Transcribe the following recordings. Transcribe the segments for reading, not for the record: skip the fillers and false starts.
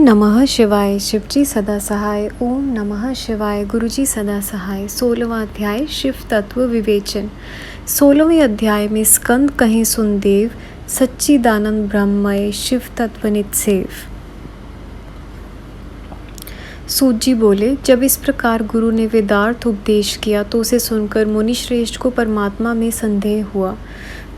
नमः शिवाय। शिवजी सदा सहाय। ओम नमः शिवाय। गुरुजी सदा सहाय। 16वां अध्याय शिव तत्व विवेचन। 16वें अध्याय में स्कंद कहीं सुन देव, सच्चिदानंद ब्रह्ममय शिव तत्व नित सेव। सूत जी बोले, जब इस प्रकार गुरु ने वेदार्थ उपदेश किया तो उसे सुनकर मुनिश्रेष्ठ को परमात्मा में संदेह हुआ।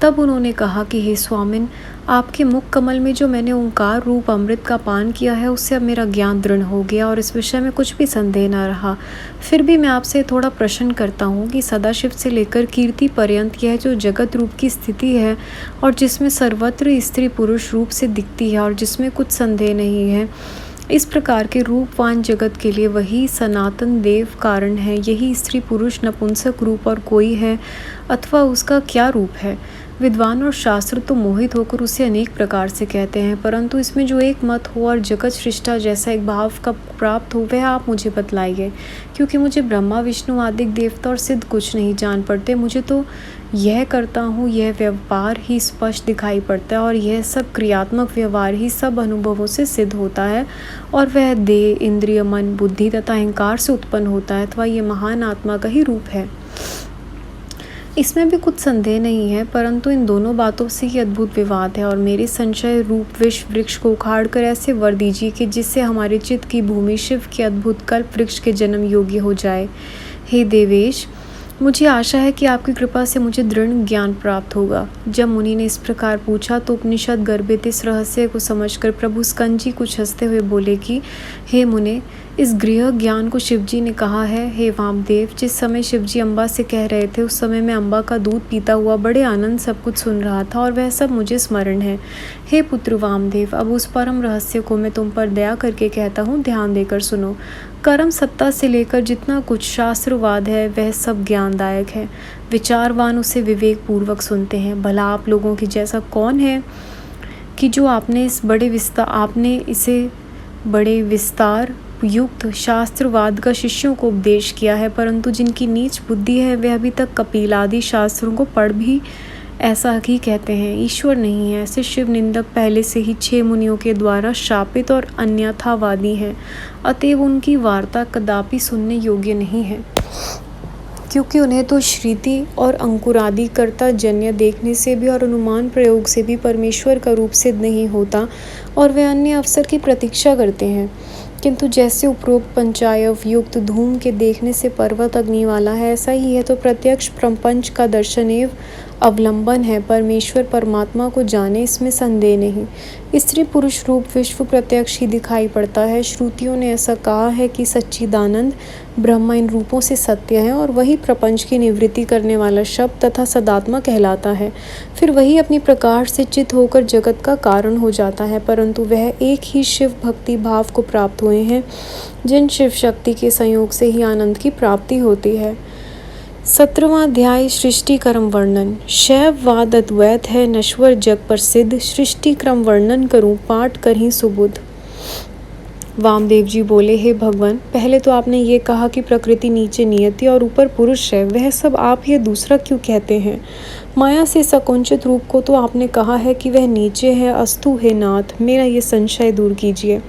तब उन्होंने कहा कि हे स्वामिन, आपके मुख कमल में जो मैंने ओंकार रूप अमृत का पान किया है उससे अब मेरा ज्ञान दृढ़ हो गया और इस विषय में कुछ भी संदेह न रहा। फिर भी मैं आपसे थोड़ा प्रश्न करता हूँ कि सदाशिव से लेकर कीर्ति पर्यंत यह जो जगत रूप की स्थिति है और जिसमें सर्वत्र स्त्री पुरुष रूप से दिखती है और जिसमें कुछ संदेह नहीं है, इस प्रकार के रूपवान जगत के लिए वही सनातन देव कारण है। यही स्त्री पुरुष नपुंसक रूप और कोई है अथवा उसका क्या रूप है? विद्वान और शास्त्र तो मोहित होकर उसे अनेक प्रकार से कहते हैं, परंतु इसमें जो एक मत हो और जगत सृष्टा जैसा एक भाव का प्राप्त हो वह आप मुझे बतलाइए, क्योंकि मुझे ब्रह्मा विष्णु आदि देवता और सिद्ध कुछ नहीं जान पड़ते। मुझे तो यह करता हूँ यह व्यवहार ही स्पष्ट दिखाई पड़ता है और यह सब क्रियात्मक व्यवहार ही सब अनुभवों से सिद्ध होता है और वह देह इंद्रिय मन बुद्धि तथा अहंकार से उत्पन्न होता है अथवा ये महान आत्मा का ही रूप है। इसमें भी कुछ संदेह नहीं है, परंतु इन दोनों बातों से ही अद्भुत विवाद है और मेरे संशय रूप विष वृक्ष को उखाड़ कर ऐसे वर दीजिए कि जिससे हमारे चित्त की भूमि शिव के अद्भुत कल्प वृक्ष के जन्म योग्य हो जाए। हे देवेश, मुझे आशा है कि आपकी कृपा से मुझे दृढ़ ज्ञान प्राप्त होगा। जब मुनि ने इस प्रकार पूछा तो उपनिषद गर्भित इस रहस्य को समझकर प्रभु स्कंद जी कुछ हंसते हुए बोले कि हे मुने, इस गृह ज्ञान को शिवजी ने कहा है। हे वामदेव, जिस समय शिवजी अम्बा से कह रहे थे उस समय मैं अम्बा का दूध पीता हुआ बड़े आनंद सब कुछ सुन रहा था और वह सब मुझे स्मरण है। हे पुत्र वामदेव, अब उस परम रहस्य को मैं तुम पर दया करके कहता हूँ, ध्यान देकर सुनो। कर्म सत्ता से लेकर जितना कुछ शास्त्रवाद है वह सब ज्ञानदायक है। विचारवान उसे विवेक पूर्वक सुनते हैं। भला आप लोगों की जैसा कौन है कि जो आपने इसे बड़े विस्तार युक्त शास्त्रवाद का शिष्यों को उपदेश किया है, परंतु जिनकी नीच बुद्धि है वे अभी तक कपिल आदि शास्त्रों को पढ़ भी ऐसा ही कहते हैं। ईश्वर नहीं है, ऐसे शिव निंदक पहले से ही 6 मुनियों के द्वारा शापित और अन्यथावादी हैं। अतएव उनकी वार्ता कदापि सुनने योग्य नहीं है, क्योंकि उन्हें तो श्रुति और अंकुरादि कर्ता जन्य देखने से भी और अनुमान प्रयोग से भी परमेश्वर का रूप सिद्ध नहीं होता और वे अन्य अवसर की प्रतीक्षा करते हैं। किंतु जैसे उपरोक्त पंचायव युक्त धूम के देखने से पर्वत अग्नि वाला है, ऐसा ही है तो प्रत्यक्ष प्रपंच का दर्शन एवं अवलंबन है। परमेश्वर परमात्मा को जाने इसमें संदेह नहीं। स्त्री पुरुष रूप विश्व प्रत्यक्ष ही दिखाई पड़ता है। श्रुतियों ने ऐसा कहा है कि सच्चिदानंद ब्रह्म इन रूपों से सत्य है और वही प्रपंच की निवृत्ति करने वाला शब्द तथा सदात्मा कहलाता है। फिर वही अपनी प्रकाश से चित होकर जगत का कारण हो जाता है, परंतु वह एक ही शिव भक्ति भाव को प्राप्त हुए हैं, जिन शिव शक्ति के संयोग से ही आनंद की प्राप्ति होती है। 17वां अध्याय सृष्टि क्रम वर्णन। शैववाद अद्वैत है नश्वर जग प्रसिद्ध, सृष्टि क्रम वर्णन करूं पाठ कर ही सुबुध। वामदेव जी बोले, हे भगवान, पहले तो आपने ये कहा कि प्रकृति नीचे नियति और ऊपर पुरुष है, वह सब आप ये दूसरा क्यों कहते हैं? माया से सकुंचित रूप को तो आपने कहा है कि वह नीचे है। अस्तु हे नाथ, मेरा ये संशय दूर कीजिए।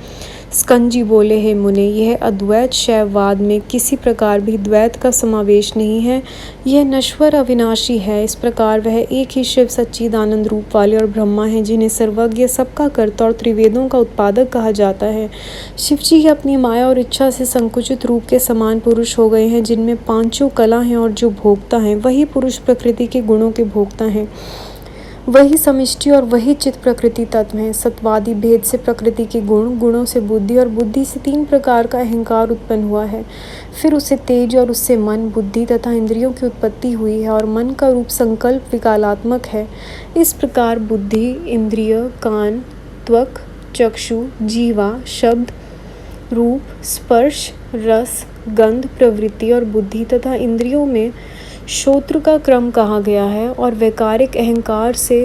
स्कंद जी बोले, हे मुने, यह अद्वैत शैववाद में किसी प्रकार भी द्वैत का समावेश नहीं है। यह नश्वर अविनाशी है। इस प्रकार वह एक ही शिव सच्चिदानंद रूप वाले और ब्रह्मा हैं, जिन्हें सर्वज्ञ सबका कर्ता और त्रिवेदों का उत्पादक कहा जाता है। शिव जी ही अपनी माया और इच्छा से संकुचित रूप के समान पुरुष हो गए हैं, जिनमें 5 कला हैं और जो भोक्ता हैं वही पुरुष प्रकृति के गुणों के भोक्ता हैं। वही समिष्टि और वही चित्त प्रकृति तत्व हैं। सत्वादि भेद से प्रकृति के गुणों से बुद्धि और बुद्धि से 3 प्रकार का अहंकार उत्पन्न हुआ है। फिर उससे तेज और उससे मन बुद्धि तथा इंद्रियों की उत्पत्ति हुई है और मन का रूप संकल्प विकालात्मक है। इस प्रकार बुद्धि इंद्रिय कान त्वक चक्षु जीवा शब्द रूप स्पर्श रस गंध प्रवृत्ति और बुद्धि तथा इंद्रियों में श्रोत्र का क्रम कहा गया है और वैकारिक अहंकार से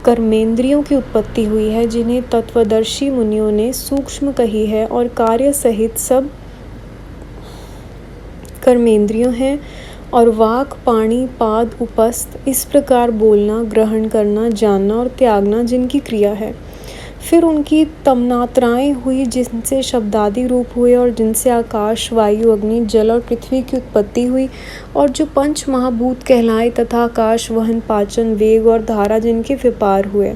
कर्मेंद्रियों की उत्पत्ति हुई है, जिन्हें तत्वदर्शी मुनियों ने सूक्ष्म कही है और कार्य सहित सब कर्मेंद्रियों हैं और वाक पाणी पाद उपस्थ इस प्रकार बोलना ग्रहण करना जानना और त्यागना जिनकी क्रिया है। फिर उनकी तमनात्राएं हुई जिनसे शब्दादि रूप हुए और जिनसे आकाश, वायु, अग्नि, जल और पृथ्वी की उत्पत्ति हुई और जो पंच महाभूत कहलाए तथा आकाश, वहन, पाचन, वेग और धारा जिनके व्यापार हुए।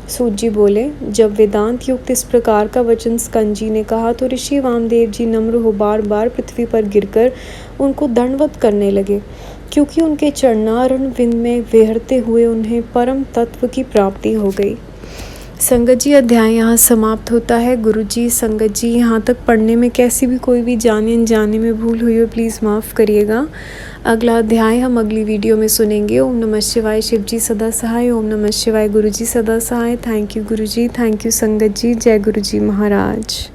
सूत जी बोले, जब वेदांत युक्त इस प्रकार का वचन स्कंद जी ने कहा तो ऋषि वामदेव जी नम्र हो बार बार पृथ्वी पर गिरकर उनको दंडवत करने लगे, क्योंकि उनके चरणारविंद में विहरते हुए उन्हें परम तत्व की प्राप्ति हो गई। संगत जी, अध्याय यहाँ समाप्त होता है। गुरु जी, संगत जी, यहाँ तक पढ़ने में कैसी भी कोई भी जाने अनजाने में भूल हुई हो प्लीज़ माफ़ करिएगा। अगला अध्याय हम अगली वीडियो में सुनेंगे। ओम नमः शिवाय। शिव जी सदा सहाय। ओम नमः शिवाय। गुरु जी सदा सहाय। Thank you Guru ji, thank you संगत जी। जय गुरु जी महाराज।